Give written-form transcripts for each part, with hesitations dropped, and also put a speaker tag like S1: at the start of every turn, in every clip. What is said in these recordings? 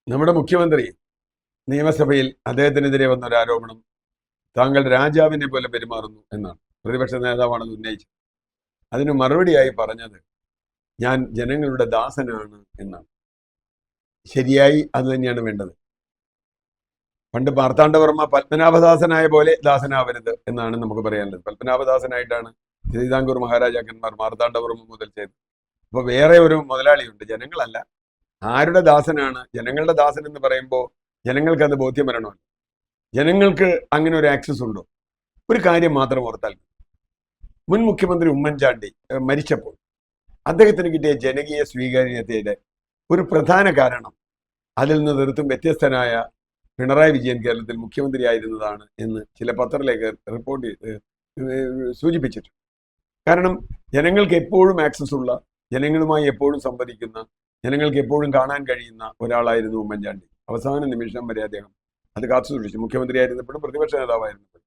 S1: നമ്മുടെ മുഖ്യമന്ത്രി നിയമസഭയിൽ അദ്ദേഹത്തിനെതിരെ വന്ന ഒരു ആരോപണം താങ്കൾ രാജാവിനെ പോലെ പെരുമാറുന്നു എന്നാണ്. പ്രതിപക്ഷ നേതാവാണത് ഉന്നയിച്ചത്. അതിന് മറുപടിയായി പറഞ്ഞത് ഞാൻ ജനങ്ങളുടെ ദാസനാണ് എന്നാണ്. ശരിയായി അത് തന്നെയാണ് വേണ്ടത്. പണ്ട് മാർത്താണ്ഡവർമ്മ പത്മനാഭദാസനായ പോലെ ദാസനാവരുത് എന്നാണ് നമുക്ക് പറയാനുള്ളത്. പത്മനാഭദാസനായിട്ടാണ് തിരുവിതാംകൂർ മഹാരാജാക്കന്മാർ മാർത്താണ്ഡവർമ്മ മുതൽ ചെയ്തത്. അപ്പൊ വേറെ ഒരു മുതലാളിയുണ്ട്, ജനങ്ങളല്ല. ആരുടെ ദാസനാണ്? ജനങ്ങളുടെ ദാസൻ എന്ന് പറയുമ്പോൾ ജനങ്ങൾക്ക് അത് ബോധ്യം വരണമല്ലോ. ജനങ്ങൾക്ക് അങ്ങനെ ഒരു ആക്സസ് ഉണ്ടോ? ഒരു കാര്യം മാത്രം ഓർത്താൽ, മുൻ മുഖ്യമന്ത്രി ഉമ്മൻചാണ്ടി മരിച്ചപ്പോൾ അദ്ദേഹത്തിന് കിട്ടിയ ജനകീയ സ്വീകാര്യതയുടെ ഒരു പ്രധാന കാരണം അതിൽ നിന്ന് തീർത്തും വ്യത്യസ്തനായ പിണറായി വിജയൻ കേരളത്തിൽ മുഖ്യമന്ത്രി ആയിരുന്നതാണ് എന്ന് ചില പത്രലേഖകർ റിപ്പോർട്ട് സൂചിപ്പിച്ചിട്ടുണ്ട്. കാരണം ജനങ്ങൾക്ക് എപ്പോഴും ആക്സസ് ഉള്ള, ജനങ്ങളുമായി എപ്പോഴും സംവദിക്കുന്ന, ജനങ്ങൾക്ക് എപ്പോഴും കാണാൻ കഴിയുന്ന ഒരാളായിരുന്നു ഉമ്മൻചാണ്ടി. അവസാന നിമിഷം വരെ അദ്ദേഹം അത് കാത്തു സൂക്ഷിച്ചു, മുഖ്യമന്ത്രി ആയിരുന്നപ്പോഴും പ്രതിപക്ഷ നേതാവായിരുന്നപ്പോഴും.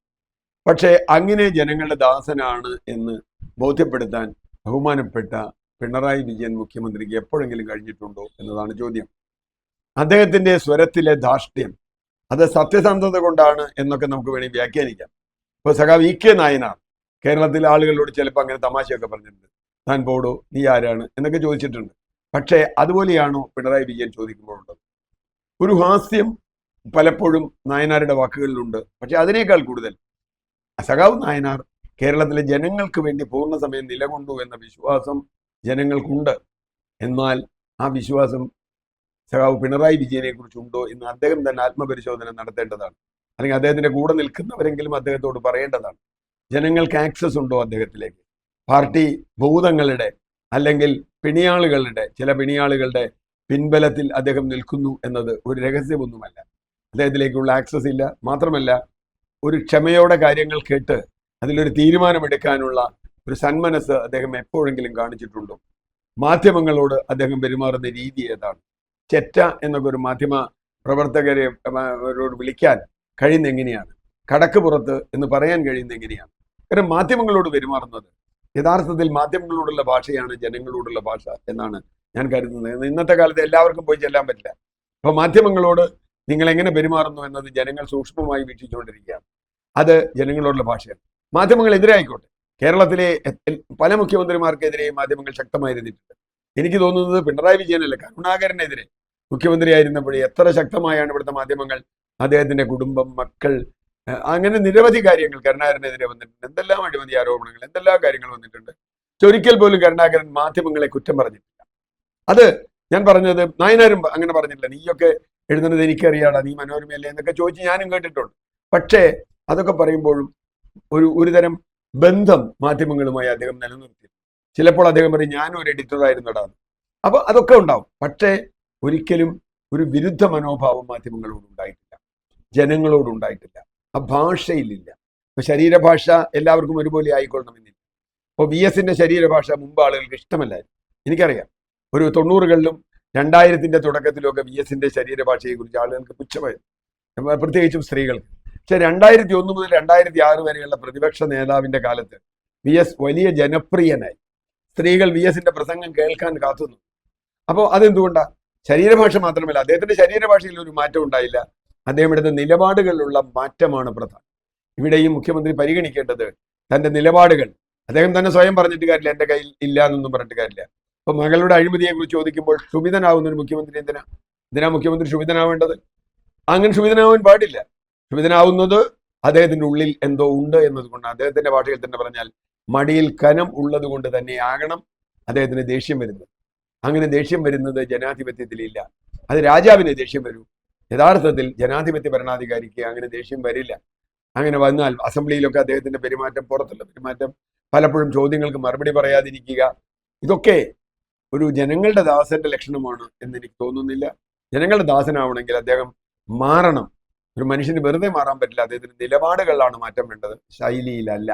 S1: പക്ഷേ അങ്ങനെ ജനങ്ങളുടെ ദാസനാണ് എന്ന് ബോധ്യപ്പെടുത്താൻ ബഹുമാനപ്പെട്ട പിണറായി വിജയൻ മുഖ്യമന്ത്രിക്ക് എപ്പോഴെങ്കിലും കഴിഞ്ഞിട്ടുണ്ടോ എന്നതാണ് ചോദ്യം. അദ്ദേഹത്തിന്റെ സ്വരത്തിലെ ധാർഷ്ട്യം അത് സത്യസന്ധത കൊണ്ടാണ് എന്നൊക്കെ നമുക്ക് വേണമെങ്കിൽ വ്യാഖ്യാനിക്കാം. ഇപ്പോൾ സഖാവ് ഇ കെ നായനാർ കേരളത്തിലെ ആളുകളോട് ചിലപ്പോൾ അങ്ങനെ തമാശയൊക്കെ പറഞ്ഞിട്ടുണ്ട്. താൻ പോടോ, നീ ആരാണ് എന്നൊക്കെ ചോദിച്ചിട്ടുണ്ട്. പക്ഷേ അതുപോലെയാണോ പിണറായി വിജയൻ ചോദിക്കുമ്പോഴുള്ളത്? ഒരു ഹാസ്യം പലപ്പോഴും നായനാരുടെ വാക്കുകളിലുണ്ട്. പക്ഷെ അതിനേക്കാൾ കൂടുതൽ സഖാവ് നായനാർ കേരളത്തിലെ ജനങ്ങൾക്ക് വേണ്ടി പൂർണ്ണ സമയം നിലകൊണ്ടു എന്ന വിശ്വാസം ജനങ്ങൾക്കുണ്ട്. എന്നാൽ ആ വിശ്വാസം സഖാവ് പിണറായി വിജയനെ കുറിച്ചുണ്ടോ എന്ന് അദ്ദേഹം തന്നെ ആത്മപരിശോധന നടത്തേണ്ടതാണ്. അല്ലെങ്കിൽ അദ്ദേഹത്തിന്റെ കൂടെ നിൽക്കുന്നവരെങ്കിലും അദ്ദേഹത്തോട് പറയേണ്ടതാണ്. ജനങ്ങൾക്ക് ആക്സസ് ഉണ്ടോ അദ്ദേഹത്തിലേക്ക്? പാർട്ടി ഭൂതങ്ങളുടെ അല്ലെങ്കിൽ പിണിയാളുകളുടെ, ചില പിണിയാളുകളുടെ പിൻബലത്തിൽ അദ്ദേഹം നിൽക്കുന്നു എന്നത് ഒരു രഹസ്യമൊന്നുമല്ല. അദ്ദേഹത്തിലേക്കുള്ള ആക്സസ് ഇല്ല. മാത്രമല്ല, ഒരു ക്ഷമയോടെ കാര്യങ്ങൾ കേട്ട് അതിലൊരു തീരുമാനമെടുക്കാനുള്ള ഒരു സന്മനസ് അദ്ദേഹം എപ്പോഴെങ്കിലും കാണിച്ചിട്ടുണ്ടോ? മാധ്യമങ്ങളോട് അദ്ദേഹം പെരുമാറുന്ന രീതി ഏതാണ്? ചെറ്റ എന്നൊക്കെ ഒരു മാധ്യമ പ്രവർത്തകരോട് വിളിക്കാൻ കഴിയുന്ന എങ്ങനെയാണ്? കടക്ക് പുറത്ത് എന്ന് പറയാൻ കഴിയുന്ന എങ്ങനെയാണ്? കാരണം മാധ്യമങ്ങളോട് പെരുമാറുന്നത് യഥാർത്ഥത്തിൽ മാധ്യമങ്ങളോടുള്ള ഭാഷയാണ് ജനങ്ങളോടുള്ള ഭാഷ എന്നാണ് ഞാൻ കരുതുന്നത്. ഇന്നത്തെ കാലത്ത് എല്ലാവർക്കും പോയി ചെല്ലാൻ പറ്റില്ല. അപ്പൊ മാധ്യമങ്ങളോട് നിങ്ങൾ എങ്ങനെ പെരുമാറുന്നു എന്നത് ജനങ്ങൾ സൂക്ഷ്മമായി വീക്ഷിച്ചുകൊണ്ടിരിക്കുകയാണ്. അത് ജനങ്ങളോടുള്ള ഭാഷയാണ്. മാധ്യമങ്ങൾ എതിരായിക്കോട്ടെ. കേരളത്തിലെ പല മുഖ്യമന്ത്രിമാർക്കെതിരെ മാധ്യമങ്ങൾ ശക്തമായിരുന്നിട്ടുണ്ട്. എനിക്ക് തോന്നുന്നത് പിണറായി വിജയനല്ല, കരുണാകരനെതിരെ മുഖ്യമന്ത്രി ആയിരുന്നപ്പോഴേ എത്ര ശക്തമായാണ് ഇവിടുത്തെ മാധ്യമങ്ങൾ, അദ്ദേഹത്തിന്റെ കുടുംബം, മക്കൾ, അങ്ങനെ നിരവധി കാര്യങ്ങൾ കരുണാകരനെതിരെ വന്നിട്ടുണ്ട്. എന്തെല്ലാം അഴിമതി ആരോപണങ്ങൾ, എന്തെല്ലാം കാര്യങ്ങൾ വന്നിട്ടുണ്ട്. ഒരിക്കൽ പോലും കരുണാകരൻ മാധ്യമങ്ങളെ കുറ്റം പറഞ്ഞിട്ടില്ല. അത് ഞാൻ പറഞ്ഞത് നായനാരും അങ്ങനെ പറഞ്ഞിട്ടില്ല. നീയൊക്കെ എഴുതുന്നത് എനിക്കറിയാടാ, നീ മനോരമയല്ലേ എന്നൊക്കെ ചോദിച്ച് ഞാനും കേട്ടിട്ടുണ്ട്. പക്ഷേ അതൊക്കെ പറയുമ്പോഴും ഒരു തരം ബന്ധം മാധ്യമങ്ങളുമായി അദ്ദേഹം നിലനിർത്തി. ചിലപ്പോൾ അദ്ദേഹം പറയും ഞാനും ഒരു എഡിറ്ററായിരുന്നടാ. അപ്പൊ അതൊക്കെ ഉണ്ടാവും. പക്ഷേ ഒരിക്കലും ഒരു വിരുദ്ധ മനോഭാവം മാധ്യമങ്ങളോട് ഉണ്ടായിട്ടില്ല, ജനങ്ങളോട് ഉണ്ടായിട്ടില്ല. ആ ഭാഷയിലില്ല. ഇപ്പൊ ശരീരഭാഷ എല്ലാവർക്കും ഒരുപോലെ ആയിക്കൊള്ളണമെന്നില്ല. ഇപ്പോൾ വി എസിന്റെ ശരീരഭാഷ മുമ്പ് ആളുകൾക്ക് ഇഷ്ടമല്ലായിരുന്നു. എനിക്കറിയാം, ഒരു 90കളിലും 2000ത്തിന്റെ തുടക്കത്തിലൊക്കെ വി എസിന്റെ ശരീരഭാഷയെ കുറിച്ച് ആളുകൾക്ക് പുച്ഛമായിരുന്നു, പ്രത്യേകിച്ചും സ്ത്രീകൾക്ക്. പക്ഷെ 2001 മുതൽ 2006 വരെയുള്ള പ്രതിപക്ഷ നേതാവിന്റെ കാലത്ത് വി എസ് വലിയ ജനപ്രിയനായി. സ്ത്രീകൾ വി എസിന്റെ പ്രസംഗം കേൾക്കാൻ കാത്തുന്നു. അപ്പോൾ അതെന്തുകൊണ്ടാണ്? ശരീരഭാഷ മാത്രമല്ല, അദ്ദേഹത്തിന്റെ ശരീരഭാഷയിൽ ഒരു മാറ്റം ഉണ്ടായില്ല. അദ്ദേഹം എടുത്ത നിലപാടുകളിലുള്ള മാറ്റമാണ് പ്രധാനം. ഇവിടെയും മുഖ്യമന്ത്രി പരിഗണിക്കേണ്ടത് തന്റെ നിലപാടുകൾ. അദ്ദേഹം തന്നെ സ്വയം പറഞ്ഞിട്ട് കാര്യമില്ല, എന്റെ കയ്യിൽ ഇല്ല എന്നൊന്നും പറഞ്ഞിട്ട് കാര്യമില്ല. അപ്പൊ മകളുടെ അഴിമതിയെ കുറിച്ച് ചോദിക്കുമ്പോൾ ക്ഷുഭിതനാവുന്ന ഒരു മുഖ്യമന്ത്രി എന്തിനാ മുഖ്യമന്ത്രി ക്ഷുഭിതനാവേണ്ടത്? അങ്ങനെ ക്ഷുഭിതനാവാൻ പാടില്ല. ക്ഷുഭിതനാവുന്നത് അദ്ദേഹത്തിന്റെ ഉള്ളിൽ എന്തോ ഉണ്ട് എന്നതുകൊണ്ട്. അദ്ദേഹത്തിന്റെ ഭാഷയിൽ തന്നെ പറഞ്ഞാൽ മടിയിൽ കനം ഉള്ളത് കൊണ്ട് തന്നെ ആകണം അദ്ദേഹത്തിന് ദേഷ്യം വരുന്നത്. അങ്ങനെ ദേഷ്യം വരുന്നത് ജനാധിപത്യത്തിലില്ല. അത് രാജാവിന് ദേഷ്യം വരൂ. യഥാർത്ഥത്തിൽ ജനാധിപത്യ ഭരണാധികാരിക്ക് അങ്ങനെ ദേഷ്യം വരില്ല. അങ്ങനെ വന്നാൽ അസംബ്ലിയിലൊക്കെ അദ്ദേഹത്തിന്റെ പെരുമാറ്റം, പുറത്തുള്ള പെരുമാറ്റം, പലപ്പോഴും ചോദ്യങ്ങൾക്ക് മറുപടി പറയാതിരിക്കുക, ഇതൊക്കെ ഒരു ജനങ്ങളുടെ ദാസന്റെ ലക്ഷണമാണ് എന്ന് എനിക്ക് തോന്നുന്നില്ല. ജനങ്ങളുടെ ദാസനാവണമെങ്കിൽ അദ്ദേഹം മാറണം. ഒരു മനുഷ്യന് വെറുതെ മാറാൻ പറ്റില്ല. അദ്ദേഹത്തിന് നിലപാടുകളിലാണ് മാറ്റം വേണ്ടത്, ശൈലിയിലല്ല.